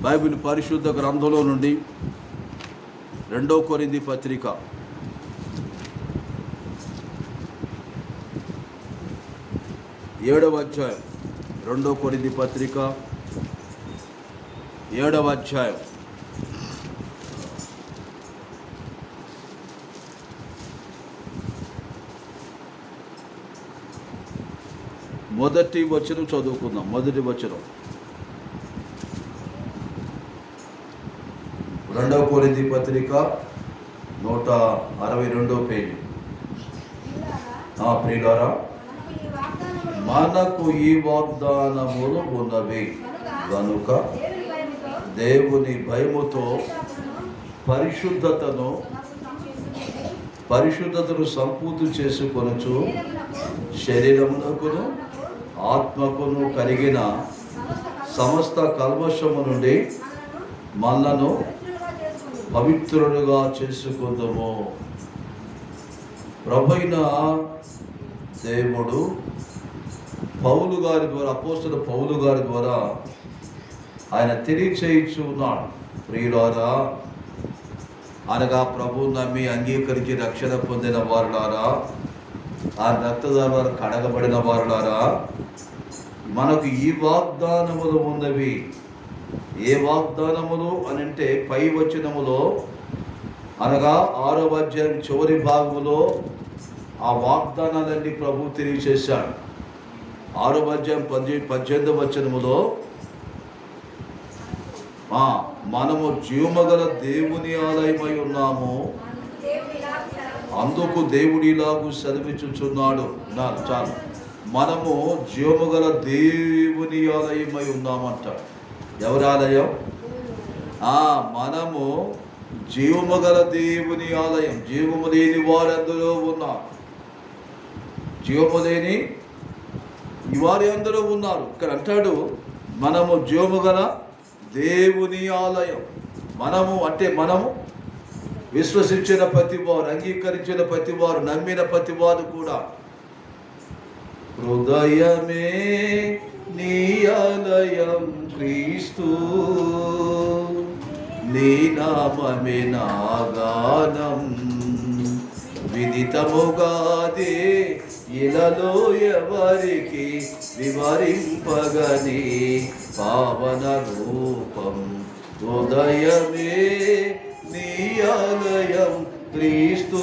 Bible పరిశుద్ధ గ్రంథంలో నుండి 2 కొరింథీ పత్రిక 7వ అధ్యాయం 2 కొరింథీ పత్రిక 7వ అధ్యాయం మొదటి వచనం చదువుకుందాం. మొదటి వచనం 2 కొరింథీ పత్రిక 162వ పేజీ. ప్రియులారా, మనకు ఈ వాగ్దానములు ఉన్నవి కనుక దేవుని భయముతో పరిశుద్ధతను సంపూర్తి చేసుకొనుచు శరీరమునకును ఆత్మకును కలిగిన సమస్త కల్మషము నుండి మనలను పవిత్రులుగా చేసుకుందాము. ప్రభువైన దేవుడు పౌలు గారి ద్వారా, అపోస్తలుడైన పౌలు గారి ద్వారా ఆయన తెలియచేయుచున్నాడు. ప్రియులారా, అనగా ప్రభువు నమ్మి అంగీకరించి రక్షణ పొందిన వారులారా, ఆ రక్త ద్వారా కడగబడిన వారులారా, మనకు ఈ వాగ్దానములు ఉన్నవి. ఏ వాగ్దానములు అని అంటే పై వచనములో, అనగా 6వ అధ్యాయం చివరి భాగములో ఆ వాగ్దానాలన్నీ ప్రభు తెలియచేశాడు. 6వ అధ్యాయం 18వ వచనములో మనము జీవమగల దేవుని ఆలయమై ఉన్నాము, అందుకు దేవుడు ఇలాగూ సెలవిచ్చుచున్నాడు. చాలు, మనము జీవమగల దేవుని ఆలయమై ఉన్నామంటాడు. ఎవరి ఆలయం? మనము జీవమగల దేవుని ఆలయం. జీవము లేని వారందరూ ఉన్నారు. జీవము లేని వారి అందరూ ఉన్నారు. ఇక్కడ అంటాడు, మనము జీవముగల దేవుని ఆలయం. మనము అంటే మనము విశ్వసించిన ప్రతివారు, అంగీకరించిన ప్రతివారు, నమ్మిన ప్రతివారు కూడా. హృదయమే నీ ఆలయం క్రీస్తు, నీ నామమే నా గానం, విదితముగాదే ఇలలో ఎవరికి వివరింపగని పావన రూపం. హృదయమే నీ ఆలయం క్రీస్తు.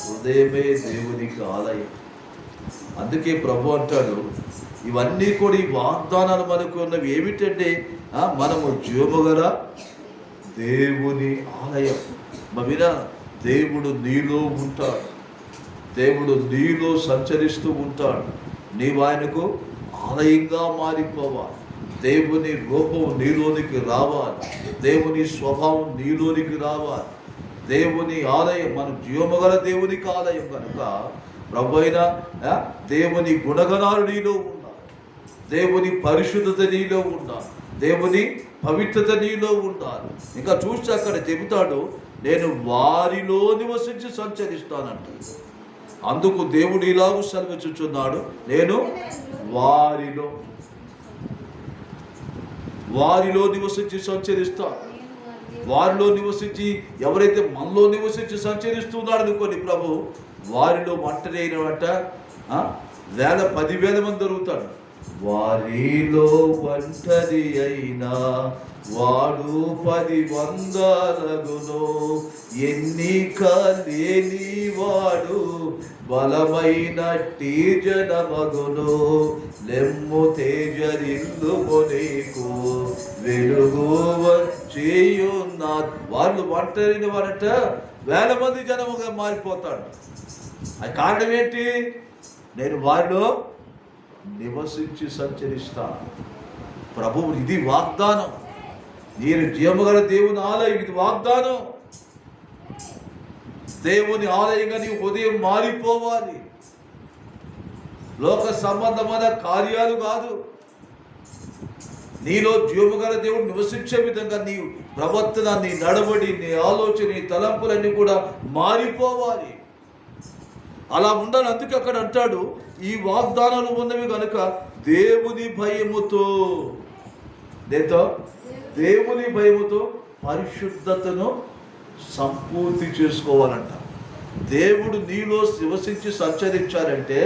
హృదయమే దేవునికి ఆలయం. అందుకే ప్రభు అంటాడు, ఇవన్నీ కూడా ఈ వాగ్దానాలు మనకు ఉన్నవి ఏమిటంటే, మనము జీవముగల దేవుని ఆలయం. మవినా, దేవుడు నీలో ఉంటాడు. దేవుడు నీలో సంచరిస్తూ ఉంటాడు. నీవు ఆయనకు ఆలయంగా మారిపోవాలి. దేవుని రూపం నీలోనికి రావాలి. దేవుని స్వభావం నీలోనికి రావాలి. దేవుని ఆలయం, మనం జీవముగల దేవునికి ఆలయం కనుక ప్రభు అయిన దేవుని గుణగణాలు నీలో ఉండాలి. దేవుని పరిశుద్ధత నీలో ఉండాలి. దేవుని పవిత్రత నీలో ఉండాలి. ఇంకా చూస్తే అక్కడ చెబుతాడు, నేను వారిలో నివసించి సంచరిస్తానంట. అందుకు దేవుడు ఇలాగూ సెలవిచ్చుచున్నాడు, నేను వారిలో నివసించి సంచరిస్తాను. వారిలో నివసించి, ఎవరైతే మనలో నివసించి సంచరిస్తున్నాడు అనుకోని ప్రభు, వారిలో ఒంటరి అయినట 10,000 మంది దొరుకుతాడు. వారిలో ఒంటరి అయినా వాడు 10 వందలగును, ఎన్నిక లేని వాడు బలమైనట్టి జనమగును. లెమ్ము తేజరిల్లుము నీకు వెలుగు వచ్చేయున్నా. వాళ్ళు ఒంటరిని వారట 1000 మంది జనముగా మారిపోతాడు. అది కారణం ఏంటి? నేను వారిలో నివసించి సంచరిస్తాను. ప్రభువు ఇది వాగ్దానం. నేను జీవముగల దేవుని ఆలయం, ఇది వాగ్దానం. దేవుని ఆలయంగా నీవు ఉదయం మారిపోవాలి. లోక సంబంధమైన కార్యాలు కాదు, నీలో జీవముగల దేవుడు నివసించే విధంగా నీ ప్రవర్తన, నీ నడవడి, నీ ఆలోచన, నీ తలంపులన్నీ కూడా మారిపోవాలి. అలా ఉండాలి. అందుకే అక్కడ అంటాడు, ఈ వాగ్దానాలు ఉన్నవి కనుక దేవుని భయముతో, దేంతో దేవుని భయముతో పరిశుద్ధతను సంపూర్తి చేసుకోవాలంట. దేవుడు నీలో నివసించి సంచరించాలంటే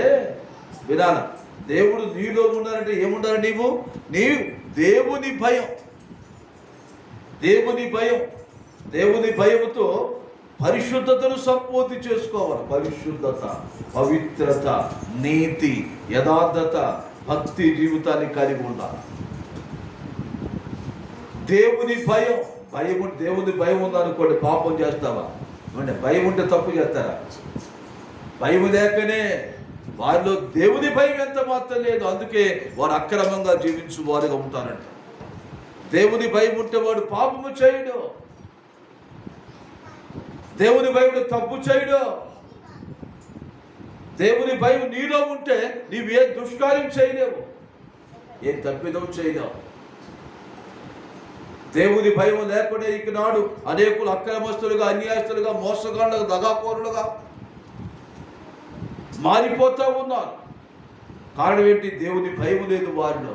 వినాల, దేవుడు నీలో ఉన్నారంటే ఏముండాలి? నీవు దేవుని భయం, దేవుని భయముతో పరిశుద్ధతను సంపూర్తి చేసుకోవాలి. పరిశుద్ధత, పవిత్రత, నీతి, యథార్థత, భక్తి జీవితాన్ని కలిగి ఉండాలి. దేవుని భయం ఉందనుకోండి, పాపం చేస్తావా? భయం ఉంటే తప్పు చేస్తారా? భయం లేకనే వారిలో దేవుని భయం ఎంత మాత్రం లేదు. అందుకే వారు అక్రమంగా జీవించు వారుగా ఉంటారంట. దేవుని భయం ఉంటే వాడు పాపము చేయడు, దేవుని భయం తప్పు చేయడు. దేవుని భయం నీలో ఉంటే నీవు ఏ దుష్కార్యం చేయలేవు, ఏ తప్పిదం చేయలేవు. దేవుని భయం లేకుండా ఈనాడు అనేకులు అక్రమస్తులుగా, అన్యాయస్తులుగా, మోసగాళ్ళుగా, దగాకోరులుగా మారిపోతూ ఉన్నారు. కారణం ఏంటి? దేవుని భయం లేదు వారిలో.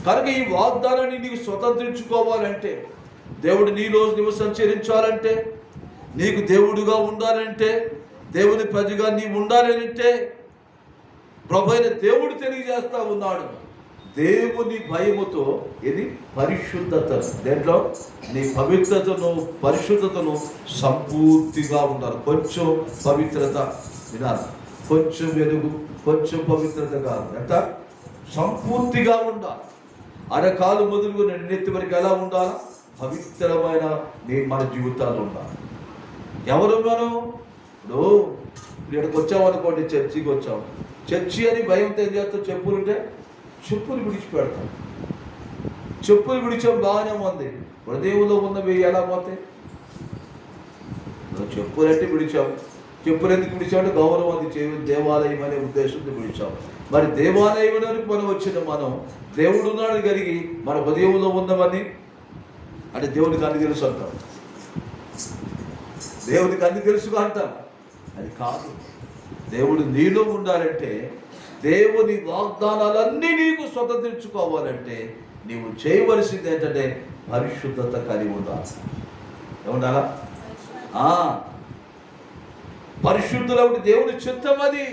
కనుక ఈ వాగ్దానాన్ని నీకు స్వతంత్రించుకోవాలంటే, దేవుడు నీలో నువ్వు సంచరించాలంటే, నీకు దేవుడుగా ఉండాలంటే, దేవుని ప్రజగా నీవు ఉండాలంటే ప్రభువైన దేవుడు తెలియజేస్తా ఉన్నాడు. దేవుని భయముతో ఇది పరిశుద్ధత, దేంట్లో నీ పవిత్రతను, పరిశుద్ధతను సంపూర్తిగా ఉండాలి. కొంచెం పవిత్రత వినాలి, కొంచెం వెలుగు, కొంచెం పవిత్రత కాదు, ఎంత సంపూర్తిగా ఉండాలి. అరకాలు మొదలుగు నెత్తి వరకు ఎలా ఉండాలి? పవిత్రమైన మన జీవితాలు ఉండాలి. ఎవరు మనం? ఇప్పుడు ఇక్కడికి వచ్చామనుకోండి, చర్చికి వచ్చాము. చర్చి అని భయంతో ఏం చేస్తాం? చెప్పులు విడిచిపెడతాం. చెప్పులు విడిచాం, బాగానే ఉంది. హృదయంలో ఉన్నవి ఎలా పోతాయి? చెప్పులు అంటే విడిచాము. చెప్పులు ఎందుకు విడిచామంటే గౌరవం అది దేవాలయం అనే ఉద్దేశంతో విడిచాము. మరి దేవాలయంలోనికి మనం దేవుడు ఉన్నాడు కలిగి మన హృదయంలో ఉన్నవన్నీ అంటే దేవునికి అన్ని తెలుసు అంటాం. దేవునికి అన్ని తెలుసుగా అంటాం. అది కాదు. దేవుడు నీలో ఉండాలంటే, దేవుని వాగ్దానాలన్నీ నీకు స్వతంత్రించుకోవాలంటే నీవు చేయవలసింది ఏంటంటే పరిశుద్ధత కలిగి ఉండాలి. ఏముండాలా? పరిశుద్ధులు దేవుని చిత్తం. అది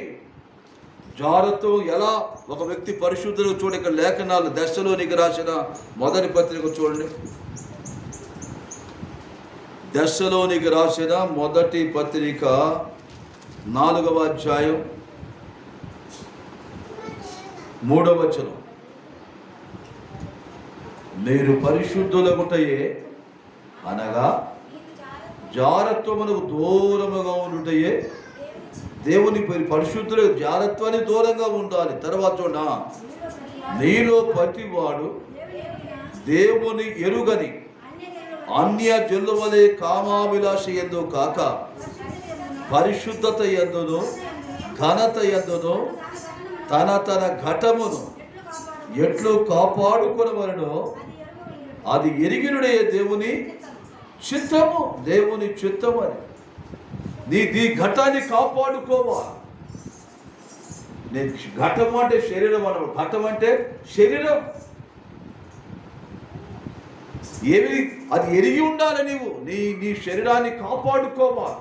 జాగ్రత్త. ఎలా ఒక వ్యక్తి పరిశుద్ధులు చూడ, ఇక్కడ లేఖనాలు దశలోనికి రాసిన మొదటి పత్రిక చూడండి. దశలోనికి రాసిన మొదటి పత్రిక 4వ అధ్యాయం 3వ వచనం. మీరు పరిశుద్ధులగుటయే అనగా జారత్వమునకు దూరముగా ఉండుటయే దేవుని పరిశుద్ధుల జారత్వానికి దూరంగా ఉండాలి. తర్వాత చూడ, నీలో ప్రతివాడు దేవుని ఎరుగని అన్య జనుల వలె కామాభిలాష యందు కాక పరిశుద్ధత యందును ఘనత యందును తన ఘటమును ఎట్లు కాపాడుకొనవలెనో అది ఎరిగినుడే దేవుని చిత్తము. దేవుని చిత్తము అని నీ ఘటాన్ని కాపాడుకోవాలి. నేను ఘటం అంటే శరీరం అన్నమాట. ఘటం అంటే శరీరం. అది ఎరిగి ఉండాలి. నీ శరీరాన్ని కాపాడుకోవాలి.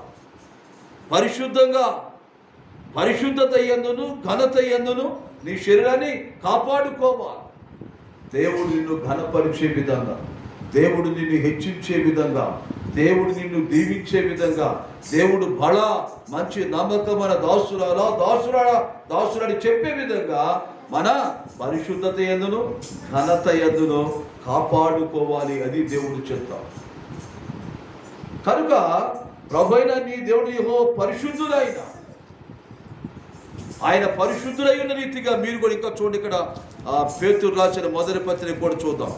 పరిశుద్ధత యందును ఘనత యందును నీ శరీరాన్ని కాపాడుకోవాలి. దేవుడు నిన్ను ఘనపరిచే విధంగా, దేవుడు నిన్ను హెచ్చించే విధంగా, దేవుడు నిన్ను దీవించే విధంగా, దేవుడు మంచి నమ్మకమైన దాసురాని చెప్పే విధంగా మన పరిశుద్ధత యందును ఘనత యందును కాపాడుకోవాలి. అది దేవుడు చిత్తం. కనుక ప్రభువైన నీ దేవుడు యెహోవా పరిశుద్ధుడైన, ఆయన పరిశుద్ధుడై ఉన్న రీతిగా మీరు కూడా ఇంకా చూడండి. ఇక్కడ పేతురు రాసిన మొదటి పత్రిక కూడా చూద్దాం.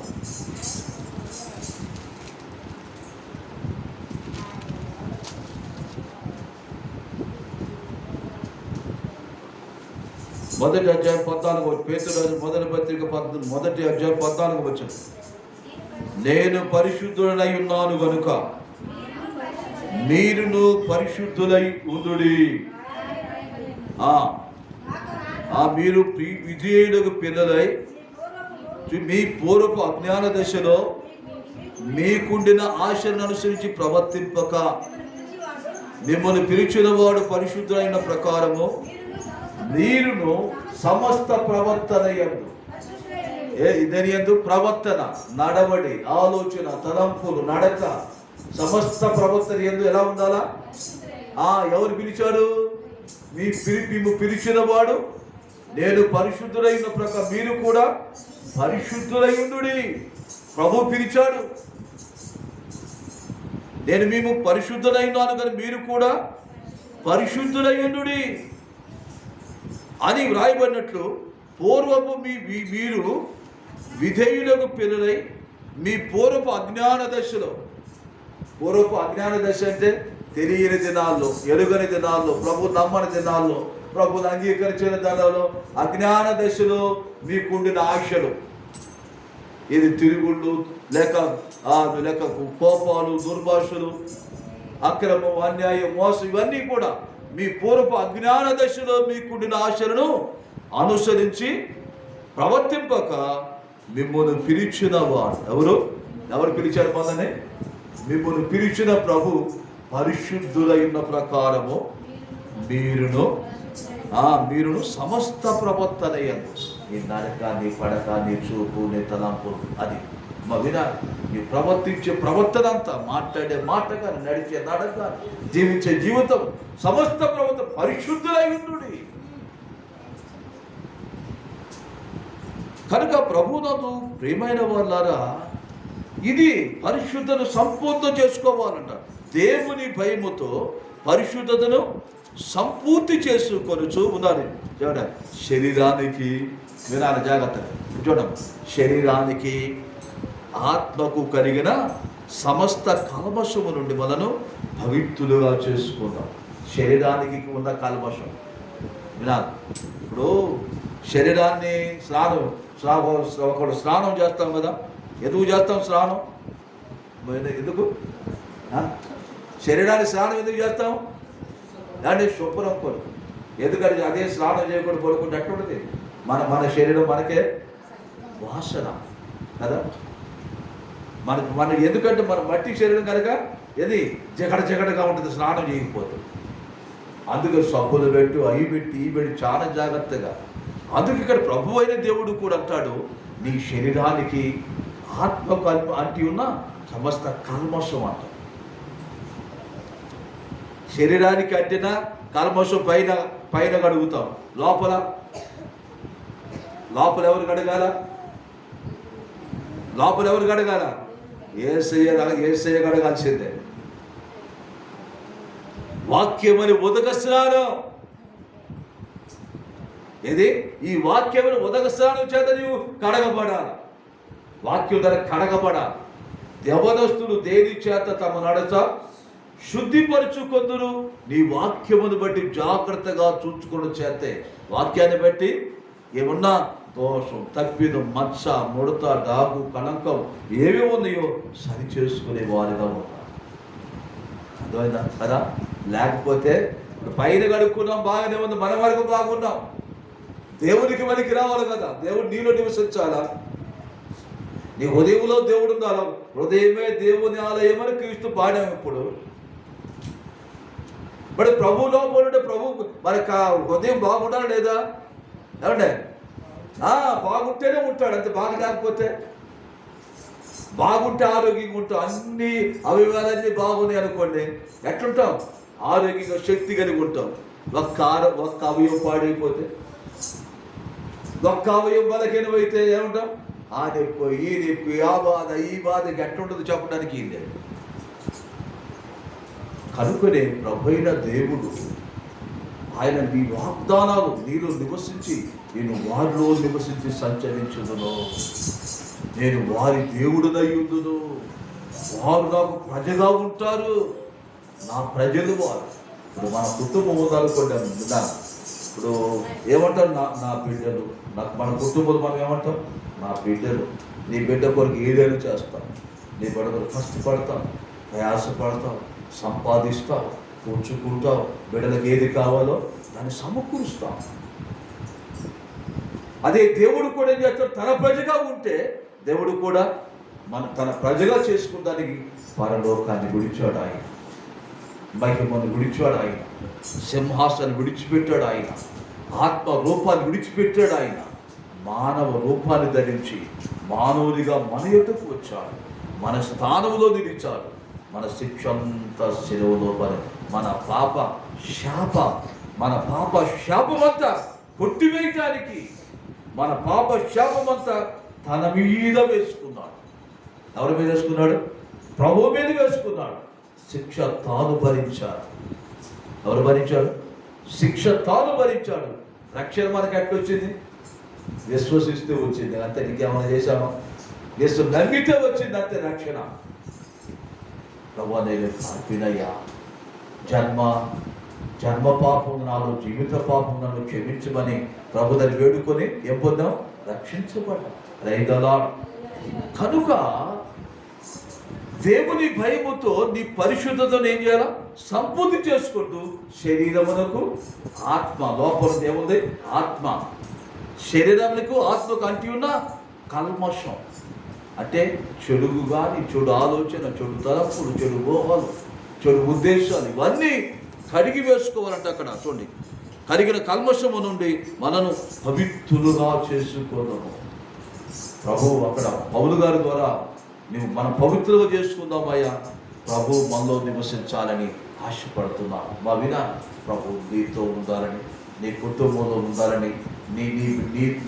మొదటి అధ్యాయం 14, పేతురు మొదటి పత్రిక మొదటి అధ్యాయం 14 వచనం. నేను పరిశుద్ధుడై ఉన్నాను గనుక మీరును పరిశుద్ధులై ఉండుడి. మీరు విధేయులకు పిల్లలై మీ పూర్వపు అజ్ఞాన దశలో మీకుండిన ఆశలను అనుసరించి ప్రవర్తింపక మిమ్మల్ని పిలిచిన వాడు పరిశుద్ధులైన ప్రకారము మీరును సమస్త ప్రవర్తన యందు ఇదని యందు ప్రవర్తన, నడవడి, ఆలోచన, తలంపులు, నడక, సమస్త ప్రవర్తన యందు ఎలా ఉండాలా? ఎవరు పిలిచాడు? మిమ్ము పిలిచిన వాడు నేను పరిశుద్ధులైన ప్రకారం మీరు కూడా పరిశుద్ధులై ఉండుడి. ప్రభు పిలిచాడు, నేను మేము పరిశుద్ధులైనాను కానీ మీరు కూడా పరిశుద్ధులై ఉండుడి అని వ్రాయబడినట్లు పూర్వపు మీరు విధేయులకు పిల్లలై మీ పూర్వపు అజ్ఞాన దశలో, పూర్వపు అజ్ఞాన దశ అంటే తెలియని దినాల్లో, ఎరుగని దినాల్లో, ప్రభు నమ్మని దినాల్లో, ప్రభుని అంగీకరించిన దినాల్లో, అజ్ఞాన దశలో మీకుండిన ఆశలు, ఇది తిరుగుళ్ళు లేక కోపాలు, దుర్భాషలు, అక్రమం, అన్యాయం, మోసం, ఇవన్నీ కూడా మీ పూర్వపు అజ్ఞాన దశలో మీకుండిన ఆశలను అనుసరించి ప్రవర్తింపక మిమ్మల్ని పిలిచిన వాడు ఎవరు పిలిచారు? మనని మిమ్మల్ని పిలిచిన ప్రభు పరిశుద్ధులైన ప్రకారము మీరును సమస్త ప్రవర్తన యందు, నీ నడక, నీ పడక, నీ చూపు, నీ తలంపు, అది నీ ప్రవర్తించే ప్రవర్తన అంతా, మాట్లాడే మాట కానీ, నడిచే నడక, జీవించే జీవితం, సమస్త ప్రవర్తన పరిశుద్ధులై ఉండుడి. కనుక ప్రభువునందు ప్రియమైన వాళ్ళారా, ఇది పరిశుద్ధను సంపూర్ణ చేసుకోవాలంట. దేవుని భయముతో పరిశుద్ధతను సంపూర్తి చేసుకొనుచు ఉండాలి. చూడండి, శరీరానికి వినాలి జాగ్రత్తగా. చూడండి, శరీరానికి ఆత్మకు కలిగిన సమస్త కల్మషము నుండి మనను పవిత్రులుగా చేసుకుందాం. శరీరానికి ఉన్న కల్మషం వినాలి. ఇప్పుడు శరీరాన్ని ఒకడు స్నానం చేస్తాం కదా, ఎందుకు చేస్తాం స్నానం? ఎందుకు శరీరాన్ని స్నానం ఎందుకు చేస్తాం? దాన్ని శుభ్రం కొరకు. ఎందుకంటే అదే స్నానం చేయకుండా పడుకుంటే అట్టుంటుంది. మన శరీరం మనకే వాసన కదా. మన ఎందుకంటే మన మట్టి శరీరం కనుక ఇది జగడగా ఉంటుంది స్నానం చేయకపోతే. అందుకే సబ్బులు పెట్టి అవి పెట్టి ఈ పెట్టి చాలా జాగ్రత్తగా. అందుకు ఇక్కడ ప్రభు అయిన దేవుడు కూడా అంటాడు, నీ శరీరానికి ఆత్మకు అంటి ఉన్న సమస్త కల్మషం అంట. శరీరానికి అంటిన కల్మషం పైన కడుగుతాం, లోపల ఎవరు కడగాల? లోపల ఎవరు కడగాల? యేసయ్య కడగాల్సిందే. వాక్యమని ఉదక స్నానం, ఇది ఈ వాక్యమని ఉదక స్నానం చేత నీవు కడగబడాలి. వాక్యం ధర కడగబడాలి. యవనస్తులు దేని చేత తమ నడచ శుద్ధిపరుచుకొందురు, నీ వాక్యమును బట్టి జాగ్రత్తగా చూచుకోవడం చేతే. వాక్యాన్ని బట్టి ఏమన్నా దోషం, తప్పిదం, మచ్చ, ముడత, డాగు, కళంకం ఏవి ఉన్నాయో సరి చేసుకునే వారిగా ఉన్నారు. అర్థమైందా కదా? లేకపోతే పైన కడుక్కున్నాం, బాగానే ఉంది, మన వరకు బాగున్నాం. దేవునికి మనకి రావాలి కదా. దేవుడు నీలో నివసించాలా? నీ హృదయంలో దేవుడు ఉండాలి. హృదయమే దేవుని ఆలయమని క్రీస్తు పాడాం. ఇప్పుడు మరి ప్రభువులో పోలుంటే ప్రభు మనకు హృదయం బాగుండాలి లేదా? ఏమంటే బాగుంటేనే ఉంటాడు, అంతే. బాగా లేకపోతే, బాగుంటే ఆరోగ్యంగా ఉంటాం, అన్ని అవయవాలన్నీ బాగున్నాయి అనుకోండి, ఎట్లుంటాం? ఆరోగ్యంగా, శక్తి కలిగి ఉంటాం. ఒక్క అవయవం పాడైపోతే, ఒక్క అవయవం బలహీనమైతే ఏమంటాం? ఆ నొప్పి, ఈ నొప్పి, ఆ బాధ, ఈ బాధకి ఎట్లుంటుందో చెప్పడానికి లేదు. కనుకనే ప్రభైన దేవుడు ఆయన నీ వాగ్దానాలు నీలో నివసించి, నేను వారిలో నివసించి సంచరించుదును, నేను వారి దేవుడునయ్యుందును, వారు నాకు ప్రజగా ఉంటారు, నా ప్రజలు వారు. ఇప్పుడు మన కుటుంబం ఉందనుకోండి, ఇప్పుడు ఏమంటారు? నా బిడ్డలు. మన కుటుంబంలో మనం ఏమంటాం? నా బిడ్డలు. నీ బిడ్డ కొరకు ఏదైనా చేస్తాం, నీ బిడ్డ కొరకు కష్టపడతాం, ప్రయాసపడతాం, సంపాదిస్తాం, కూర్చుకుంటాం, బిడ్డలకు ఏది కావాలో దాన్ని సమకూరుస్తాం. అదే దేవుడు కూడా ఏం చేస్తాడు, తన ప్రజగా ఉంటే దేవుడు కూడా తన ప్రజగా చేసుకున్నానికి పరలోకాన్ని విడిచాడు ఆయన, మహిమను విడిచాడు ఆయన, సింహాసనాన్ని విడిచిపెట్టాడు ఆయన, ఆత్మ రూపాన్ని విడిచిపెట్టాడు ఆయన, మానవ రూపాన్ని ధరించి మానవుడిగా మన యొద్దకు వచ్చాడు, మన స్థానంలో నిలిచాడు. మన శిక్ష అంతా సెలవులో మన పాప శాపమంతా కొట్టివేయటానికి, మన పాప శాపమంతా తన మీద వేసుకున్నాడు. ఎవరి మీద వేసుకున్నాడు? ప్రభువు మీద వేసుకున్నాడు. శిక్ష తాను భరించాడు. ఎవరు భరించాడు? శిక్ష తాను భరించాడు. రక్షణ మనకు ఎట్లొచ్చింది? విశ్వసిస్తే వచ్చింది అంతే. ఇంకేమైనా చేశామా? యేసు నమ్మితే వచ్చింది అంతే రక్షణ. ప్రభు నేను పాపినయ్యా, జన్మ పాపం నాలో, జీవిత పాపం నన్ను క్షమించమని ప్రభు దగ్గర వేడుకొని ఏం పొందాం? రక్షించబడ్డాం. రైదలా కనుక దేవుని భయముతో నీ పరిశుద్ధతను ఏం చేయాలా? సంపూర్తి చేసుకుంటూ శరీరమునకు ఆత్మ, లోపల దేవుంది ఆత్మ, శరీరమునకు ఆత్మకు అంటి ఉన్న కల్మషం అంటే చెడుగు కానీ, చెడు ఆలోచన, చెడు తలపులు, చెడు మోహాలు, చెడు ఉద్దేశాలు ఇవన్నీ కడిగి వేసుకోవాలంటే అక్కడ చూడండి, కడిగిన కల్మషము నుండి మనను పవిత్రులుగా చేసుకోదాము. ప్రభు అక్కడ పౌలు గారి ద్వారా నువ్వు మనం పవిత్రులుగా చేసుకుందామయ్యా, ప్రభు మనలో నివసించాలని ఆశపడుతున్నాను. మా వినా ప్రభు నీతో ఉండాలని, నీ కుటుంబంలో ఉండాలని,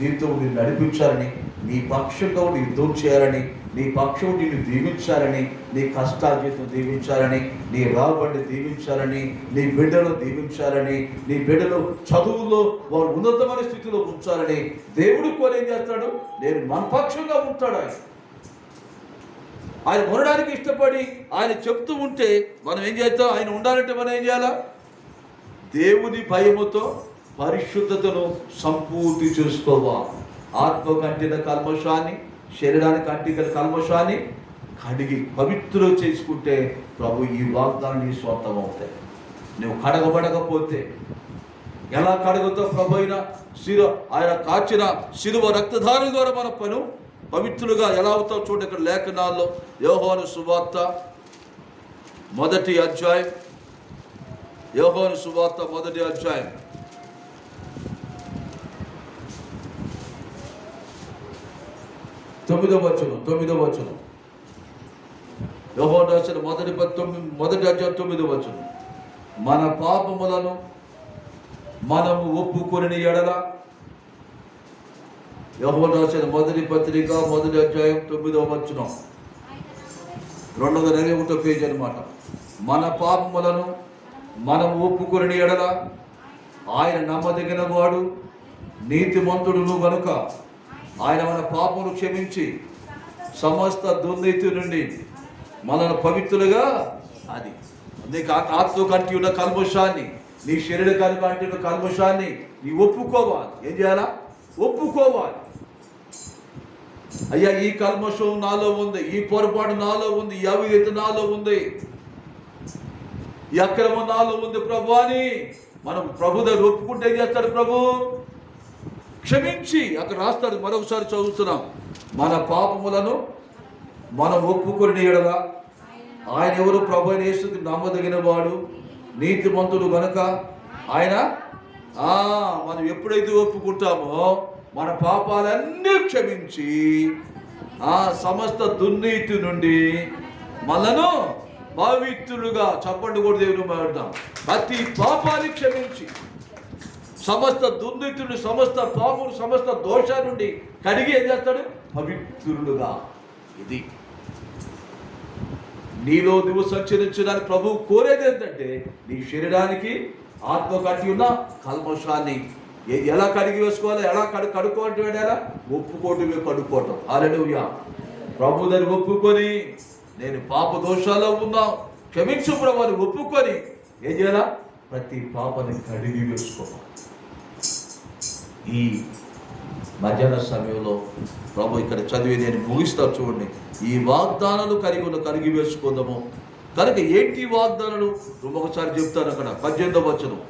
నీతో నిన్ను నడిపించాలని, నీ పక్షంగా యుద్ధం చేయాలని, నీ పక్షం నిన్ను దీవించాలని, నీ కష్టార్జితం దీవించాలని, నీ రాబడిని దీవించాలని, నీ బిడ్డలు దీవించాలని, నీ బిడ్డలు చదువులో వారు ఉన్నతమైన స్థితిలో ఉంచాలని దేవుడు కూడా ఏం చేస్తాడు? నేను మన పక్షంగా ఉంటాడు. ఆయన ఉండడానికి ఇష్టపడి ఆయన చెప్తూ ఉంటే మనం ఏం చేస్తాం? ఆయన ఉండాలంటే మనం ఏం చేయాలా? దేవుని భయముతో పరిశుద్ధతను సంపూర్తి చేసుకోవాలి. ఆత్మ కంటిన కల్మషాన్ని, శరీరానికి అంటిన కల్మషాన్ని కడిగి పవిత్రం చేసుకుంటే ప్రభు ఈ వాగ్దానం నీ స్వంతం అవుతాయి. నువ్వు కడగబడకపోతే ఎలా కడుగుతావు? ప్రభు అయిన ఆయన కాచిన శిలువ రక్తధార ద్వారా మన పను పవిత్రులుగా ఎలా అవుతావు? చూడండి ఇక్కడ లేఖనాల్లో యోహాను సువార్త 1వ అధ్యాయం, యోహాను సువార్త 1వ అధ్యాయం 9వ వచనం. యోహాను రాసిన 1వ అధ్యాయం 9వ వచనం. మన పాపములను మనము ఒప్పుకొనిన ఎడల, యోహాను రాసిన 1వ పత్రిక 1వ అధ్యాయం 9వ వచనం, 221 పేజీ అన్నమాట. మన పాపములను మనం ఒప్పుకొనిన ఎడల ఆయన నమ్మదగిన వాడు, నీతిమంతుడును గనుక ఆయన మన పాపమును క్షమించి సమస్త దుర్నీతి నుండి మనను పవిత్రులుగా, అది నీకు ఆత్మ కంటి ఉన్న కల్మషాన్ని, నీ శరీరానికి కంటి ఉన్న కల్మషాన్ని నీ ఒప్పుకోవాలి. ఏం చేయాలా? ఒప్పుకోవాలి. అయ్యా ఈ కల్మషం నాలో ఉంది, ఈ పొరపాటు నాలో ఉంది, ఈ అవిధేయత నాలో ఉంది, ఈ అక్రమం నాలో ఉంది ప్రభు అని మనం ప్రభు దగ్గర ఒప్పుకుంటే ఏం చేస్తాడు? ప్రభు క్షమించి, అక్కడ రాస్తాడు, మరొకసారి చదువుతున్నాం, మన పాపములను మనం ఒప్పుకొని ఎడల ఆయన ఎవరు? ప్రభు అయిన యేసుకి నమ్మదగిన వాడు, నీతిమంతుడు గనుక ఆయన మనం ఎప్పుడైతే ఒప్పుకుంటామో మన పాపాలన్నీ క్షమించి సమస్త దుర్నీతి నుండి మనను పవిత్రులుగా, చప్పండి కూడా దేవుని మాట్లాడదాం, ప్రతి పాపాన్ని క్షమించి సమస్త దుర్నీతులు, సమస్త పాపములు, సమస్త దోషాల నుండి కడిగి ఏం చేస్తాడు? పవిత్రులుగా. ఇది నీలో నువ్వు సంచరించడానికి ప్రభువు కోరేది ఏంటంటే నీ శరీరానికి ఆత్మ కట్టి ఉన్న కల్మషాన్ని ఎలా కడిగి వేసుకోవాలి, ఎలా కడుక్కోవటం, ఎలా ఒప్పుకోవటమే కడుక్కోవటం. హల్లెలూయా. ప్రభు దగ్గర ఒప్పుకొని నేను పాప దోషాల్లో ఉన్నా క్షమించు ప్రభు అని ఒప్పుకొని ఏం చేయాలా? ప్రతి పాపని కడిగి వేసుకోవాలి. ఈ మధ్యాహ్న సమయంలో ప్రభు ఇక్కడ చదివి నేను ముగిస్తాను చూడండి. ఈ వాగ్దానాలు కడిగి వేసుకుందాము. కనుక ఏంటి వాగ్దానాలు? ఒకసారి చెప్తాను. అక్కడ 18వ వచనం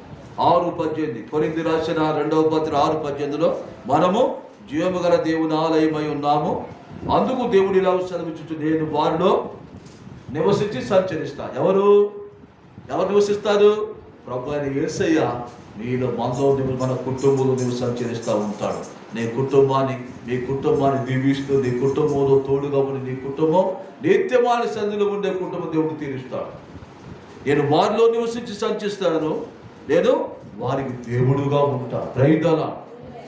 6:18 కొరింథీ రాసిన 2వ పత్రిక 6:18లో మనము జీవము గల దేవుని ఆలయమై ఉన్నాము. అందుకు దేవుడు ఇలా సెలవిచ్చుచు, నేను వారిలో నివసించి సంచరిస్తా. ఎవరు నివసిస్తారు? ప్రభు అయిన యేసయ్య మీలో మనలో మన కుటుంబంలో సంచరిస్తూ ఉంటాడు. మీ కుటుంబాన్ని దీవిస్తూ, నీ కుటుంబంలో తోడుగా ఉండి, నీ కుటుంబం నిత్యమాని సంధిలో ఉండే కుటుంబం దేవుడు తీరుస్తాడు. నేను వారిలో నివసించి సంచరిస్తాను, నేను వారికి దేవుడుగా ఉంటా. ప్రైదల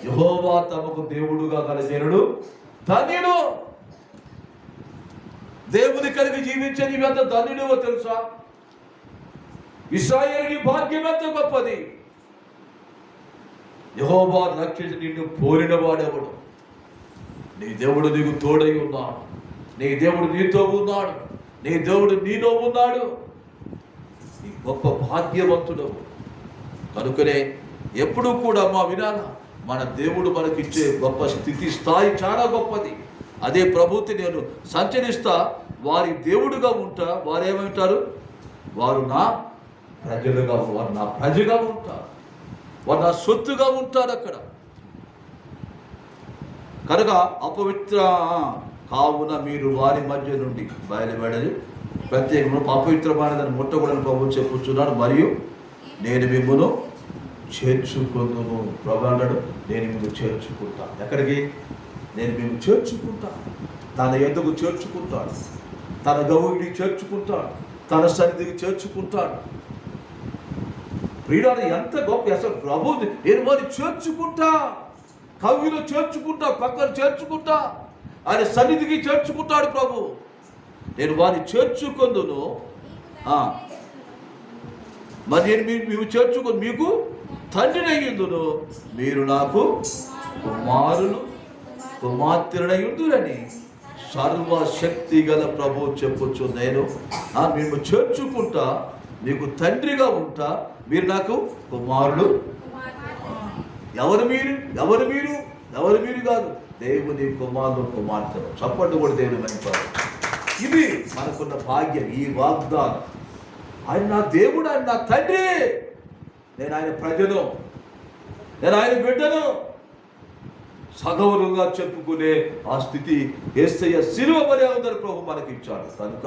యెహోవా తమకు దేవుడుగా గల జనుడు ధన్యుడు. దేవుని కలిగి జీవించే నీవు ఎంత ధన్యుడో తెలుసా? ఇశ్రాయేలు భాగ్యం ఎంత గొప్పది. యెహోవా రక్షించి నిన్ను పోరిన వాడెవడు? నీ దేవుడు నీకు తోడై ఉన్నాడు. నీ దేవుడు నీతో ఉన్నాడు. నీ దేవుడు నీలో ఉన్నాడు. నీ గొప్ప భాగ్యవంతుడు. కనుకనే ఎప్పుడూ కూడా వినాల, మన దేవుడు మనకిచ్చే గొప్ప స్థాయి చాలా గొప్పది. అదే ప్రభుత్వం నేను సంచరిస్తా, వారి దేవుడుగా ఉంటా. వారు ఏమంటారు? వారు నా ప్రజలుగా, వారు నా ప్రజగా ఉంటారు, వారు నా సొత్తుగా ఉంటారు అక్కడ. కనుక అపవిత్ర కావున మీరు వారి మధ్య నుండి బయలువెడలి ప్రత్యేకంగా అపవిత్రమైనదని ముట్టకూడని ప్రభు చెప్పుచున్నాడు. మరియు నేను మిమ్మల్ని చేర్చుకుందును. ప్రభు అన్నాడు, నేను మిమ్మల్ని చేర్చుకుంటా. ఎక్కడికి? నేను మేము చేర్చుకుంటా. తన ఎద్దుకు చేర్చుకుంటాడు, తన గౌడికి చేర్చుకుంటాడు, తన సన్నిధికి చేర్చుకుంటాడు. ప్రియులారా, ఎంత గొప్ప! అసలు ప్రభు నేను వారిని చేర్చుకుంటా, కవిలో చేర్చుకుంటా, పక్కన చేర్చుకుంటా, ఆయన సన్నిధికి చేర్చుకుంటాడు ప్రభు. నేను వారిని చేర్చుకుందును. మరి నేను మేము చేర్చుకొని మీకు తండ్రినయ్యుందును, మీరు నాకు కుమారులు కుమార్తెనయ్యుందురని సర్వశక్తి గల ప్రభు చెప్పొచ్చు. నేను మేము చేర్చుకుంటా, మీకు తండ్రిగా ఉంటా, మీరు నాకు కుమారులు. ఎవరు మీరు కాదు, దేవుని కుమారులు కుమార్తెలు. చప్పట్లు కూడా దేవుని మంచివారు. ఇది మనకున్న భాగ్యం, ఈ వాగ్దానం. ఆయన నా దేవుడు, ఆయన నా తండ్రి, నేను ఆయన ప్రజను, నేను ఆయన బిడ్డను సగౌరవంగా చెప్పుకునే ఆ స్థితి యేసయ్య శిలువ మర్యాదను ప్రభు మనకి ఇచ్చాడు. కనుక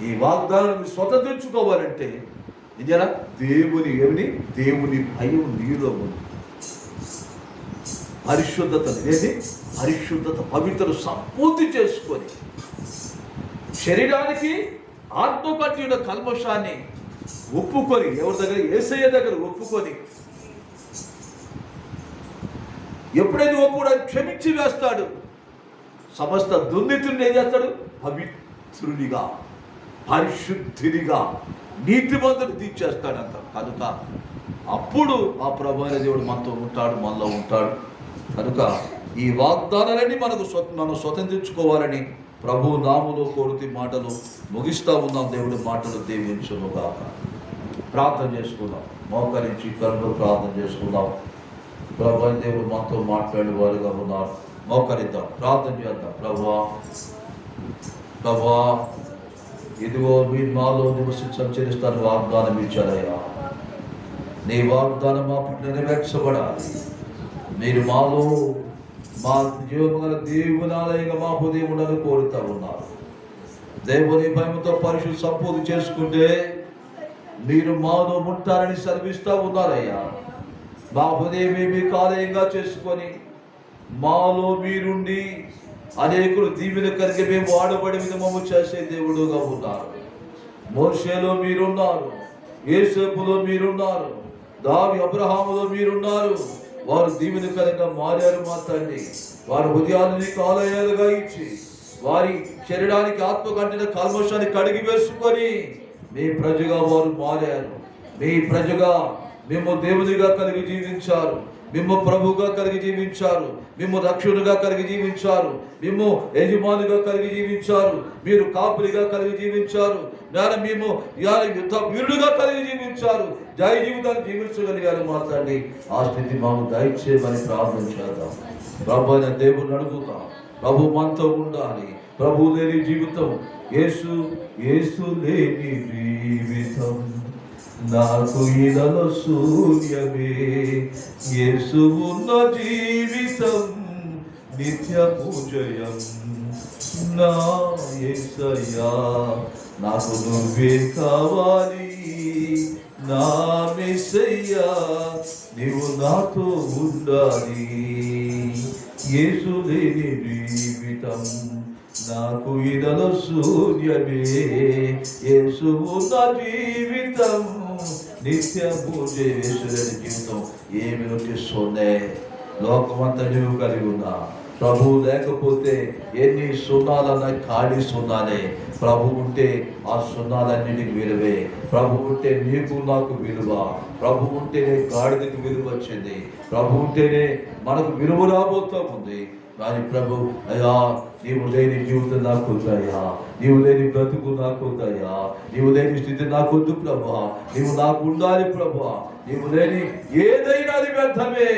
ఈ వాగ్దానాన్ని స్వతంత్రించుకోవాలంటే ఇదేనా? దేవుని భయం నీలో ఉంది. పరిశుద్ధత పవిత్ర సంపూర్తి చేసుకొని శరీరానికి ఆత్మ కట్టి ఉన్న కల్మషాన్ని ఒప్పుకొని, ఎవరి దగ్గర? యేసయ్య దగ్గర ఒప్పుకొని, ఎప్పుడైతే ఒప్పుడు క్షమించి వేస్తాడు, సమస్త దుర్నీతిని ఏం చేస్తాడు? పవిత్రునిగా, పరిశుద్ధినిగా, నీతిమంతుని తీర్చేస్తాడంట. కనుక అప్పుడు ఆ ప్రభు అయిన దేవుడు మనతో ఉంటాడు, మనలో ఉంటాడు. కనుక ఈ వాగ్దానాలన్నీ మనం స్వతంత్రించుకోవాలని ప్రభు నామములో కోరుతూ మాటలు ముగిస్తూ ఉన్నాం. దేవుడి మాటలు దీవించునుగా. ప్రార్థన చేసుకుందాం. మోకరించి కరుణలో ప్రార్థన చేసుకుందాం. ప్రభు అయిన దేవుడు మనతో మాట్లాడే వారుగా ఉన్నారు. మోకరిద్దాం, ప్రార్థన చేద్దాం. ప్రభువా, ఇదిగో మీరు మాలో నివసించి సంచరిస్తాను వాగ్దానం ఇచ్చారయ్యా. నీ వాగ్దానం మా పట్ల నెరవేర్చబడాలి. మీరు మాలో మా జీవముగల దేవుని ఆలయంగా మా హృదయములను కోరుతూ ఉన్నారు. దేవుని భయముతో పరిశుద్ధ సంపూర్తి చేసుకుంటే మీరు మాలో ఉంటారని సెలవిస్తూ ఉన్నారయ్యా. మా హృదయమే మీకు ఆలయంగా చేసుకొని మాలో మీరుండి అనేకులు దీవెన కలిగి మేము వాడబడి విధమము చేసే దేవుడుగా ఉన్నారు. మోషేలో మీరున్నారు, యేసేపులో మీరున్నారు, అబ్రహాములో మీరున్నారు. వారు దీవెన కలిగిన మారారు మా తండ్రి. వారి హృదయాన్ని ఆలయాలుగా ఇచ్చి వారి శరీరానికి ఆత్మ కంటిన కల్మషాన్ని కడిగి వేసుకొని మీ ప్రజగా వారు మారారు. మీ ప్రజగా మేము దేవునిగా కలిగి జీవించారు, మేము ప్రభుగా కలిగి జీవించారు, మేము రక్షకునిగా కలిగి జీవించారు, మేము యజమానిగా కలిగి జీవించారు, మీరు కాపురిగా కలిగి జీవించారు, మేము యుద్ధ వీరుడుగా కలిగి జీవించారు, జయ జీవితాన్ని జీవించగలిగారు మాట్లాడి. ఆ స్థితి మాకు దయచేయమని ప్రార్థన చేద్దాం. ప్రభు అయిన దేవుని అడుగుతాం. ప్రభు మనతో ఉండాలి. ప్రభు లేని జీవితం, యేసు లేని జీవితం నాకు ఇదలో శూన్యమే, యేసు ఉన్న జీవితం నిత్యము జయం. నా యేసయ్యా నాకు నువ్వే కావాలి, నా యేసయ్యా నీవు నాతో ఉండాలి. యేసు లేని జీవితం నాకు ఇదలో శూన్యమే, యేసు ఉన్న జీవితం నిత్యము జయేశ్వరుని జీవితం. ఏమి నటిస్తుందే లోకమంతా నువ్వు కలిగి ఉన్నా, ప్రభు లేకపోతే ఎన్ని సున్నాలన్నా ఖాళీ సున్నాలే. ప్రభు ఉంటే ఆ సున్నాలన్నిటికి విలువే. ప్రభు ఉంటే నీకు నాకు విలువ. ప్రభు ఉంటేనే గాడిదకి విలువ వచ్చింది. ప్రభు ఉంటేనే మనకు విలువ రాబోతా ఉంది. కానీ ప్రభు అయ్యా నీవు లేని జీవితం నాకు వద్దయ్యా, నీవు లేని బ్రతుకు నాకు వద్దయ్యా, నీవు లేని స్థితి నాకు వద్దు ప్రభా, నీవు నాకు ఉండాలి ప్రభా, నీవు లేని ఏదైనా అది వ్యర్థమే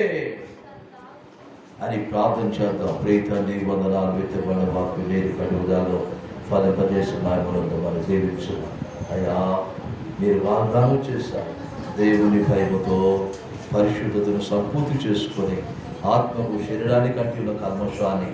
అని ప్రార్థన చేద్దాం. ప్రీతాన్ని వందనాలు వ్యక్తపడిన వాక్యం లేని కడుగుదాలో ఫలపజేస్తున్నాను వారు జీవించు. అయ్యా మీరు వాగ్దానం చేశారు, దేవుని భయముతో పరిశుద్ధతను సంపూర్తి చేసుకొని ఆత్మకు శరీరానికి అంటున్న కల్మషాన్ని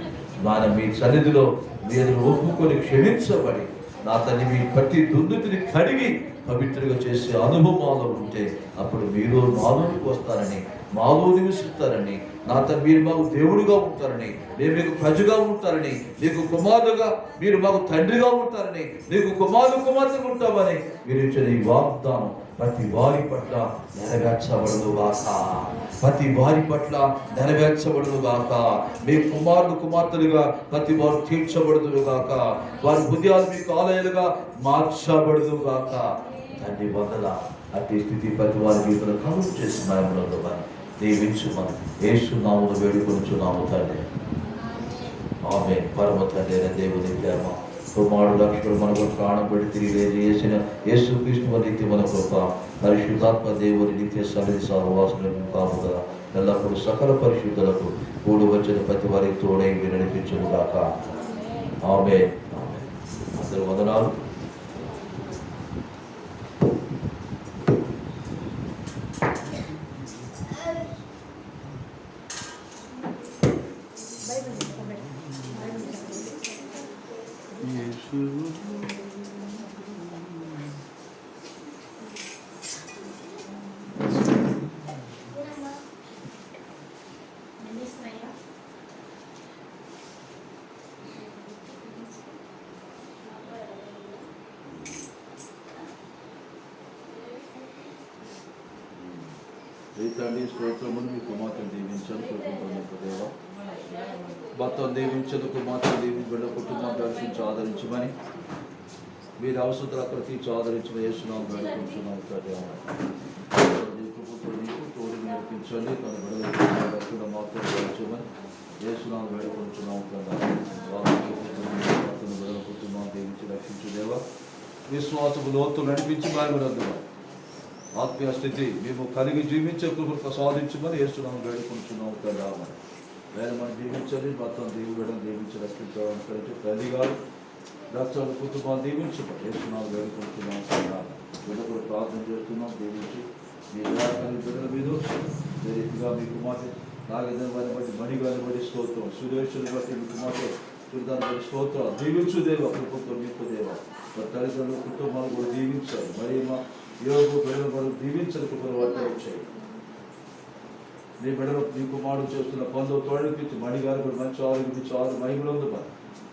మనం మీ సన్నిధిలో మీరు ఒప్పుకొని క్షమించబడి నా తల్లి మీ ప్రతి దుర్నీతిని కడిగి పవిత్రంగా చేసే అనుభవాలు ఉంటే అప్పుడు మీరు మాలోనికి వస్తారని, మాలో నివసిస్తారని, నా తల్లి మీరు మాకు దేవుడుగా ఉంటారని, మేము మీకు ప్రజగా ఉంటారని, మీకు కుమారుడుగా మీరు మాకు తండ్రిగా ఉంటారని, మీకు కుమార్తెగా ఉంటామని మీరు ఇచ్చిన ఈ వాగ్దానం ప్రతి వారి పట్ల నెరవేర్చబడదు గాక, ప్రతి వారి పట్ల నెరవేర్చబడదు గాక. మీ కుమార్తెలుగా ప్రతి వారు తీర్చబడదు గాక, వారి హృదయాలు మీకు ఆలయాలుగా మార్చబడదు గాక. తండ్రి వందల అతి స్థితి ప్రతి వారి జీవితంలో కలుగు చేస్తున్నాము కానీ దీవించుమని యేసు నామమున వేడుకొనుచున్నాము తండ్రి. ఆమేన్. పరమ తండ్రి అయిన దేవుని ప్రేమ, కుమారుడు లక్ష్మణుడు మనకు ప్రాణం పెట్టి తిరిగి లేచేసిన యేసుక్రీస్తు నిత్య మన కృప, పరిశుద్ధాత్మ దేవుని నిత్య సన్నిధి సహవాసములకు కాపుదల ఎల్లప్పుడూ సకల పరిశుద్ధులకు కూడి వచ్చిన ప్రతి వారికి తోడై నడిపించును గాక. ఆమేన్. అందరూ వందనాలు. తండ్రి స్తోత్రమును మీ కుమార్తెను దీవించను కోరుకుంటున్నాను దేవా. భర్తను దీవించను, కుమార్తెను దీవించి బిడ్డ కుటుంబాన్ని దర్శించి ఆదరించమని, మీరు అవసరాలు ప్రతి ఆదరించిన యేసునామమున వేడుకొంచున్నాము దేవా. నీకు తోడు నేర్పించండి, తన బిడ్డల రక్షణ మాత్రం దర్శించమని యేసునామమున వేడుకొంచున్నాము కదా. బిడ్డల కుటుంబాన్ని దీవించి రక్షించు దేవా. విశ్వాసము లోతు నడిపించి బాగుండదు ఆత్మీయ స్థితి మేము కలిగి జీవించే కృపను ప్రసాదించమని యేసునామమున వేడుకొంచున్నాము కదా. వేరే మనం దీవించాలి, మొత్తం దేవుడు దీవించి రక్షించాలని తల్లి గారు రక్షణ కుటుంబాన్ని దీవించమని యేసునామమున వేడుకొంచున్నాము కదా. బిడ్డ కూడా ప్రార్థన చేస్తున్నాం, దీవించి మీ వ్యాపారాన్ని బిడ్డల మీద రీతిగా మీ కుమార్తె నాగేంద్ర వారిని బట్టి మణిగారిని బట్టి స్తోత్రం, సురేశ్వరుని బట్టి మీ కుమార్తె చూడదాన్ని బట్టి స్తోత్రం. దీవించు దేవ, కృపతో మీకు దేవ. మరి తల్లిదండ్రుల కుటుంబాలు కూడా దీవించాలి. మరి మా యోగు బిడ్డల వరకు దీవించని కృపను వార్త వచ్చాయి. నీ బిడ్డలు మీ కుమారుడు చేస్తున్న పనులు తోడిపించి మణిగారు కూడా మంచి ఆరోగ్యం ఆరు మహిమలు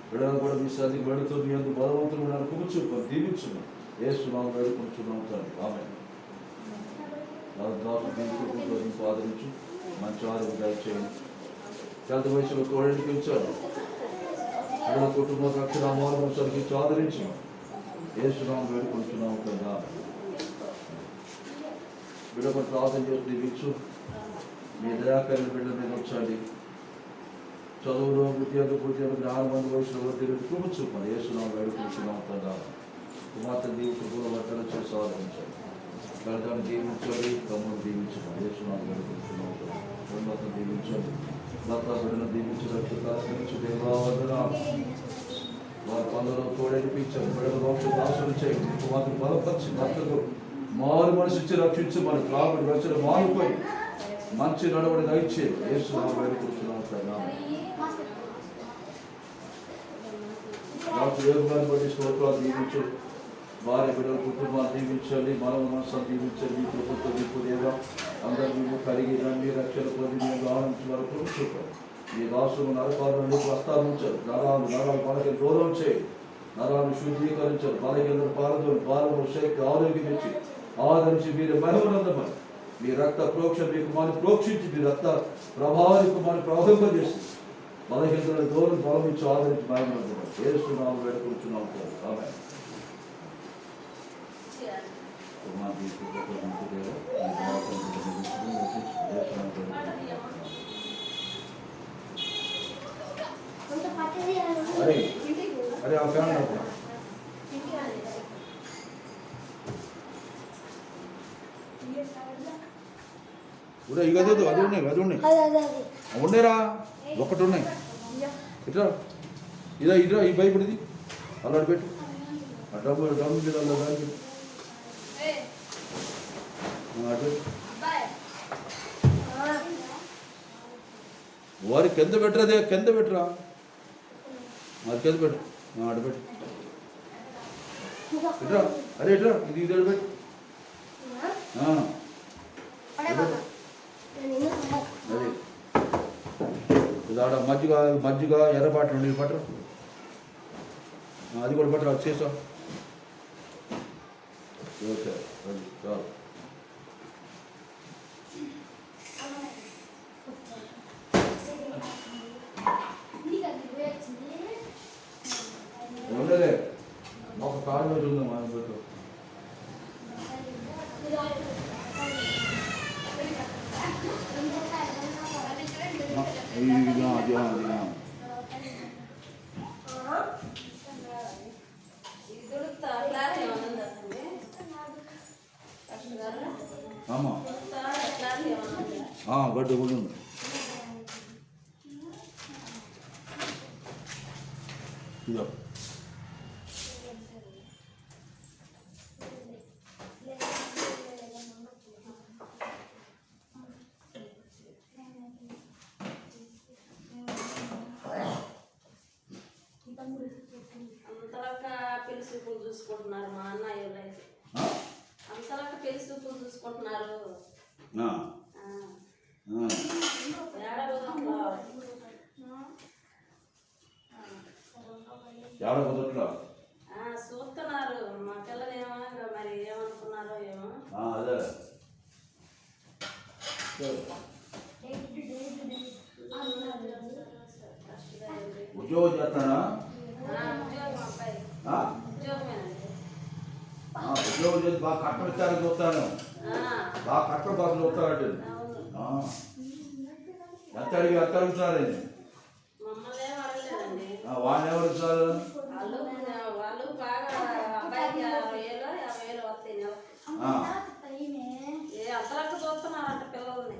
బిడ్డలు కూడా మీ సది బెడుతూ మీ అందు బలవంతులు కూడా కూర్చుని దీవించున్నాం. యేసునామమున వేడుకొంచున్నాము తండ్రి. ఆమేన్. దీనికి ఆదరించు, మంచి ఆరోగ్యం దయచేయండి. పెద్ద వయసులో తోడిపించాడు బిడ్డల కుటుంబ రక్షణ అమోహంకి ఆదరించి యేసునామమున వేడుకొంచున్నాము కదా. బిడ్డ కూడా ప్రార్థన చేసి దీవించు, మీ దయాకరణ బిడ్డల మీద వచ్చండి. చదువులో విద్యకు పూర్తిగా 4 మంది వయసులో తిరిగి చూపించుకోండి. యేసునామమున వేడుకొంచున్నాము కదా. కుమార్తె దీవించి కూడా వర్తన చేసి ఆదరించండి. గణితాన్ని దీవించండి, తమ్ముడు దీవించండి. యేసునామమున వేడుకొంచున్నాము కదా. ఉన్నతను దీవించండి, భర్త బిడ్డను దీవించి రక్షించు దేవాదన. వారి పనులలో తోడనిపించండి, బిడ్డల వంశ నాశనం చేయండి. కుమార్తెను బలపరిచి భర్తకు మారు మనసు ఇచ్చి రక్షించి మన కాబట్టి రచన మానుకొని మంచి నడవడి దయచే యేసు నామములో వేడుకుంటున్నాను తండ్రి. నాకు యోగాన్ని బట్టి స్తోత్రాలు దీవించు. భార్య బిడ్డల కుటుంబాన్ని దీవించండి. మనసు దీవించండి. మీ కృపతో మీకు దేవా అందరూ మేము కలిగి రండి. రక్షణ పొంది మేము ఆనందించే వరకు చూపారు. ఈ రాష్ట్రం నరకాలను ప్రస్తావించారు. నరాలు మనకి దూరం చేయి. నరాలను శుద్ధీకరించారు. బలహీనతలు పారదోని బాలము శక్తి ఆరోగ్యం ఇచ్చి ఆదరించి మీరు మహిమనందమని మీ రక్త ప్రోక్ష మీకు మన ప్రోక్షించి మీ రక్త ప్రభావానికి మన ప్రవహింపజేసి బలహీనతలను దూరం బలం ఇచ్చి ఆదరించి మహిమనందమని యేసునామములో వేడుకుంటున్నాం. ఆమేన్. अरे आप क्या करते हैं? उड़ा इगा दे दो अदुन्ने उन्नेरा ఒకటి ఉన్నాయి ఇట్లా ఇదా ఈ భయపడింది అలాంటి పెట్టు ఆ డబ్బు మీద అలా దానికి వారి కింద పెట్టరాదే కింద పెట్టరా అది కింద పెట్టు ఆడ పెట్టు ఇట్రా అరే ఇట్రా ఇది ఇది పెట్టు అదే ఇది ఆడ మజ్జిగ ఎర్రబాట్లు నీళ్ళు పట్టరు అది కూడా పట్టరు అది చేసా ఓకే చాలు ఉండలే ఒక కారు మీద ఉందా మన పెట్టు గడ్డ కూడా ఉంది ఇదో చూసుకుంటున్నారు మా అన్నయ్య అంతలాగా పెళ్లి చూపులు చూసుకుంటున్నారు. చూస్తున్నారు మా పిల్లలేమో మరి ఏమనుకున్నారో ఏమో. ఉద్యోగం చేస్తానా? ఉద్యోగం చేసి బాగా కట్టడిస్తారని చూస్తాను. బాగా కట్టడ బాగా చూస్తారంటే ఎంత అడుగుతున్నారండి వాళ్ళు ఎవరు ఇస్తారు? వాళ్ళు బాగా అబ్బాయికి 50,000 వస్తాయి అంతలకు చూస్తున్నారంట పిల్లల్ని.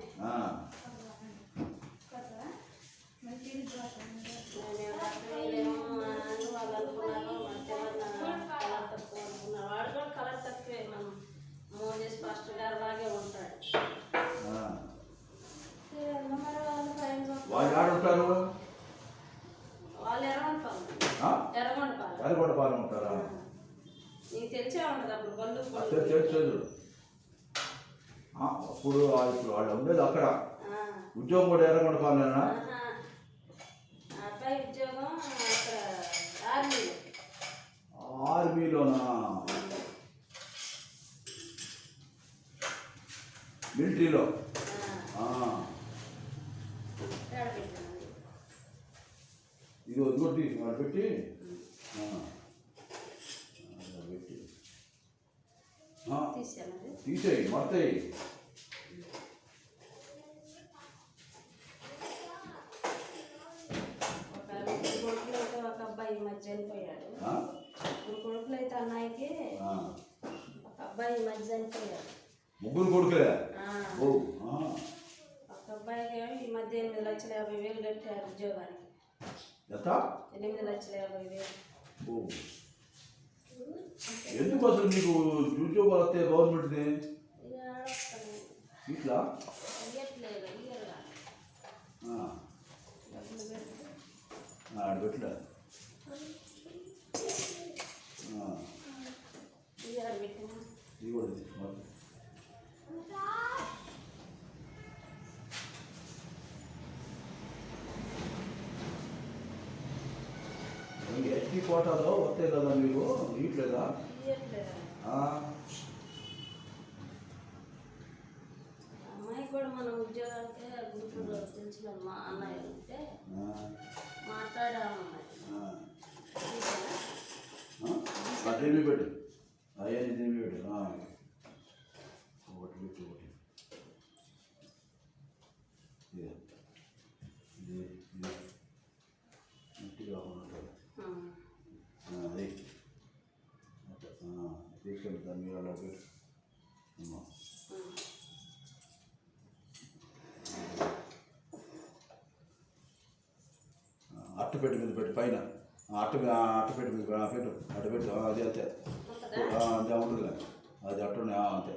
వాళ్ళు అనుకున్నారు వాడు కూడా కలర్ తక్కువే మనం మోజేసి పాస్టర్ గారు లాగే ఉంటాడు. వాళ్ళు ఎర్రగొండపాలెం ఉంటారా? నీకు తెలిసే ఉంటుంది అప్పుడు బంధు అప్పుడు వాళ్ళు ఉండేది అక్కడ. ఉద్యోగం కూడా ఎర్రగొండపాలెమేనా? అబ్బాయి ఉద్యోగం అక్కడ ఆర్మీలోనా? మిలిటరీలో? ఇది వద్దుకొట్టి వాడు పెట్టి తీసేయి మడతాయి. ఒక అబ్బాయి మధ్య చనిపోయాడు. ముగ్గురు కొడుకులు అయితే అన్నయ్యకి ఒక అబ్బాయి మధ్య చనిపోయాడు. ముగ్గురు కొడుకులే? ఒక అబ్బాయికి ఈ మధ్య 8,50,000 కట్టారు ఉద్యోగానికి. 8,50,000. ఎందుకు అసలు మీకు ఉద్యోగాలు వస్తే గవర్నమెంట్ది ఇక ఆడొస్తాను ఇట్లా ఇయ్యట్లేదు ఇయ్యరుగా డబ్బులు పెడితే ఆడబెట్టలే ఇయ్యారు పెట్టిన ఇది కూడా ఇది మొత్తం. ఎస్టీ కోటాలో వస్తాయి కదా మీకు ఇట్లేదా ఇయ్యట్లేదు అమ్మాయి కూడా మన ఉద్యోగాలకే గుంటూరులో తెలిసిన మా అన్నయ్య ఉంటే మాట్లాడాము టీవీ పెట్టు అయ్యని టీవీ పెట్టు ఒకటి పెట్టు ఒకటి ఇది ఇది ఇది ఇంటిగా ఉంటాడు అది తీసుకెళ్తాను మీరు అలా పెట్టు అట్టపెట్టు మీద పెట్టు పైన అట్టపెట్టు మీద పెట్టు అట్టపెట్టు అది అంతే అంతే ఉంటుందిలే అది అట్టునే అంతే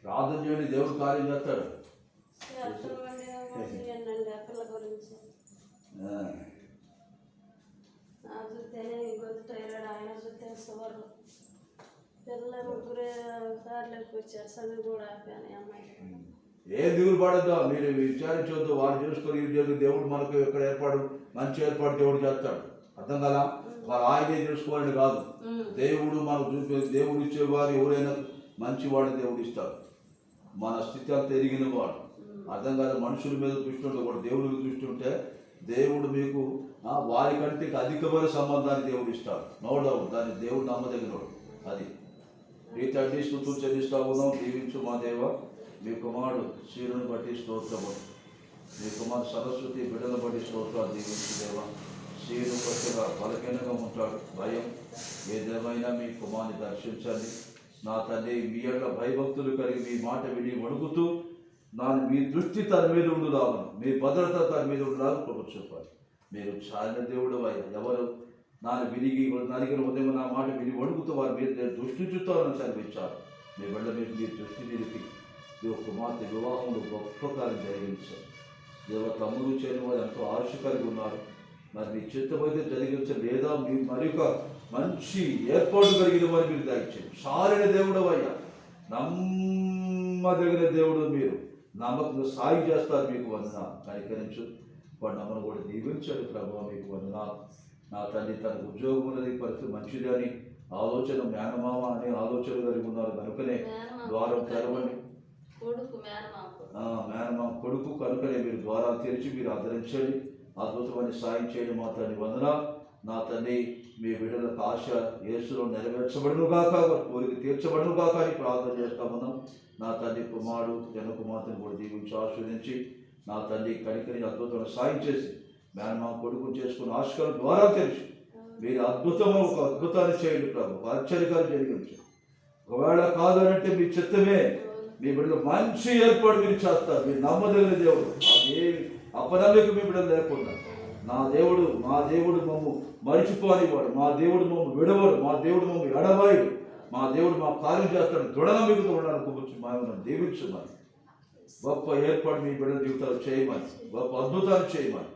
ప్రార్థన చేయండి దేవుడు కార్యం చేస్తాడు పిల్ల గురించి నా చూస్తేనే గొంతు టైరాడు ఆయన చూస్తే సువర్లు పిల్ల ముగ్గురు సార్లకు వచ్చారు చదువు కూడా ఆపాను అమ్మాయి ఏ దిగులు పడద్దు మీరు విచారించవద్దు వాళ్ళు చేసుకొని దేవుడు మనకు ఎక్కడ ఏర్పాటు మంచి ఏర్పాటు దేవుడు చేస్తాడు అర్థం కదా వాళ్ళు ఆయనే చేసుకోవాలని కాదు దేవుడు మనకు చూపే దేవుడు ఇచ్చేవారు ఎవరైనా మంచివాడు దేవుడు ఇస్తాడు మన స్థితి అంతా ఎరిగిన వాడు అర్థం కాదు మనుషుల మీద దృష్టి ఉంటే కూడా దేవుడికి దృష్టి ఉంటే దేవుడు మీకు వారికంటే అధికమైన సంబంధాన్ని దేవుడు ఇస్తాడు నో డౌట్ దాన్ని దేవుడు నమ్మదగినోడు అది ఈ తండ్రి స్థుతులు చెల్లిస్తా ఉన్నాం దీవించు మా దేవ మీ కుమారుడు శీరుని బట్టి స్తోత్రము మీ కుమారుడు సరస్వతి బిడ్డను బట్టి స్తోత్రాలు దీవించు దేవ శీరు కొత్తగా బలహీనంగా ఉంటాడు భయం ఏదేమైనా మీ కుమారుని దర్శించండి నా తండ్రి మీ యొక్క భయభక్తులు కలిగి మీ మాట విని వణుకుతూ మీ దృష్టి తన మీద ఉండులాగను మీ భద్రత తన మీద ఉండలాగా కృప చూపాలి మీరు చాలిన దేవుడు ఎవరు విరిగి నలిగిన ఉదయం నా మాట విని వణుకుతూ వారి మీద నేను దృష్టి చూస్తానని చదివించారు మీ బిడ్డ మీద మీ దృష్టి నిలిపి మీ కుమార్తె వివాహంలో గొప్ప కార్యం జరిగించారు దేవ తమ్ముడు చేయని వారు ఎంతో ఆశ కలిగి ఉన్నారు మరి మీ చిత్తమైతే జరిగించండి లేదా మీ మరొక మంచి ఏర్పాటు కలిగిన వారు మీరు దయచేయండి సారిన దేవుడు అయ్యా నమ్మదగిన దేవుడు మీరు నమ్మకంగా సాయం చేస్తారు మీకు వందనాలు కనికరించు వాడు నమ్మను కూడా దీవించాడు ప్రభావ మీకు వందనాలు నా తల్లి తనకు ఉద్యోగం ఉన్నది పరిస్థితి మంచిది అని ఆలోచన మేనమామ అనే ఆలోచన కలిగి ఉన్నారు కనుకనే ద్వారం తెరవండి మేనమామ కొడుకు కనుకనే మీరు ద్వారాలు తెరిచి మీరు ఆదరించండి అద్భుతమైన సాయం చేయండి మా తండ్రి వందనాలు నా తండ్రి మీ బిడ్డలకు ఆశ యేసులో నెరవేర్చబడును గాక కోరిక తీర్చబడును గాక అని ప్రార్థన చేస్తామన్నాం నా తండ్రి కుమారుడు జన కుమార్తెను కూడా దీవించి ఆస్వాదించి నా తండ్రి కనికరి అద్భుతమైన సాయం చేసి మేనమామ కొడుకుని చేసుకుని ఆశకాల ద్వారా తెలిసి మీరు ఒక అద్భుతాన్ని చేయండి ప్రభు ఒక ఆశ్చర్యకాలు జరిగించండి ఒకవేళ కాదు అంటే మీ చిత్తమే మీ బిడ్డలు మంచి ఏర్పాటు మీరు చేస్తారు మీరు నమ్మదగిన దేవుడు అదే అపనమ్మకం మీ బిడ్డలు లేకుండా మా దేవుడు మమ్ము మరిచిపోనివాడు మా దేవుడు మమ్ము విడవడు మా దేవుడు మమ్ము ఎడవాయుడు మా దేవుడు మా కార్యం చేస్తాడు దృఢనమ్మకతో ఉండడానికి కూర్చు మనం దీవించమని గొప్ప ఏర్పాటు మీ బిడ్డల జీవితాలు చేయమని గొప్ప అద్భుతాలు చేయమని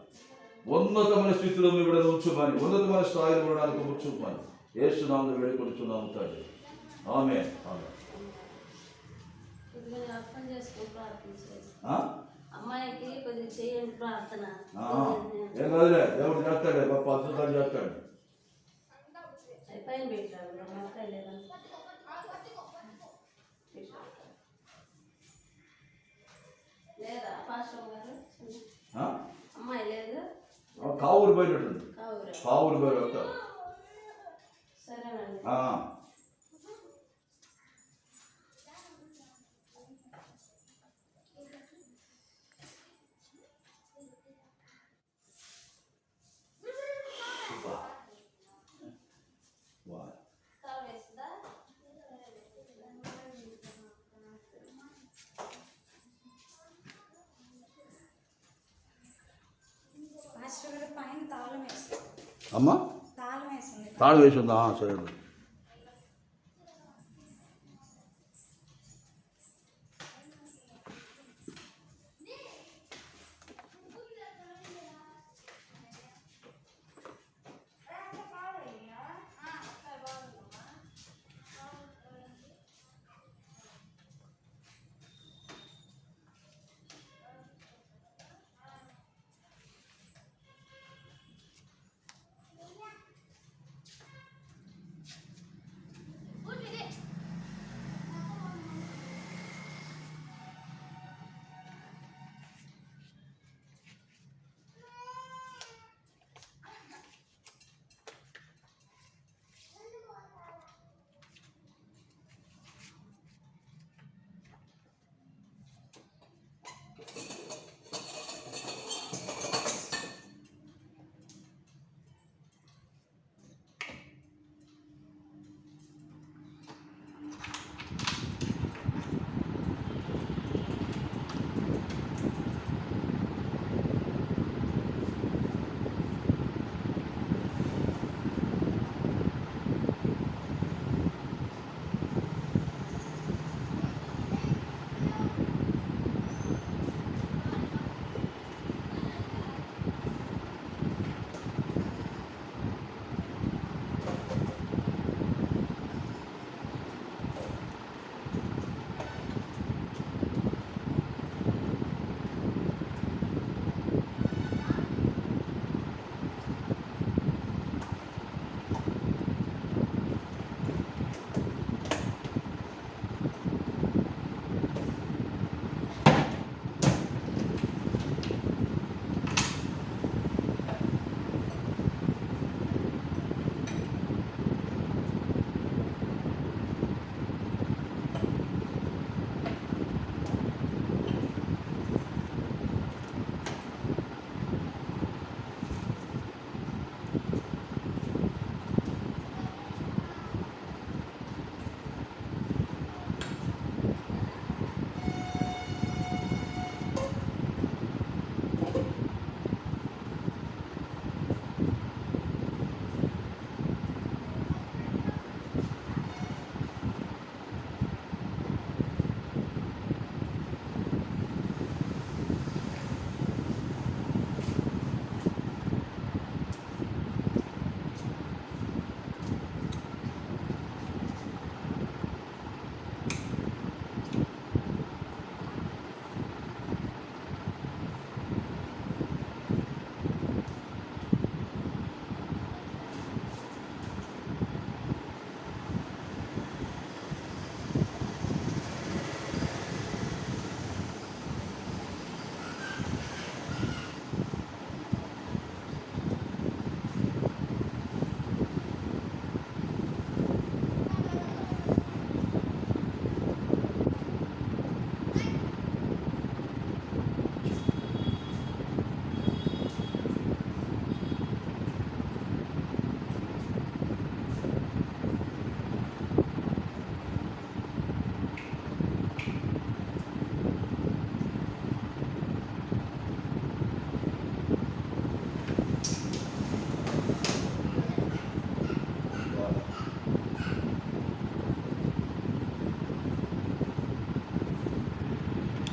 ఉన్నతమైన స్థితిలో మీ బిడ్డలు ఉంచుమని ఉన్నతమైన స్థాయిలో ఉండడానికి కూర్చుమని యేసునామములో వేడుకొనుచున్నాము తండ్రి ఆమేన్ అమ్మాయికి కొద్దిగా చేయండి ప్రార్థన ఏం కాదులే దేవుడు చేస్తాడే గొప్ప అద్భుతాలు చేస్తాడు పైన పెట్టాడు అమ్మాయి లేదా లేదా పాస్టర్ గారు అమ్మాయి లేదు కావురు పోయినట్టుంది కావురు పోయి వస్తారు సరేనండి అమ్మా తాళం వేసింది. తాళం వేసి ఉందా సరే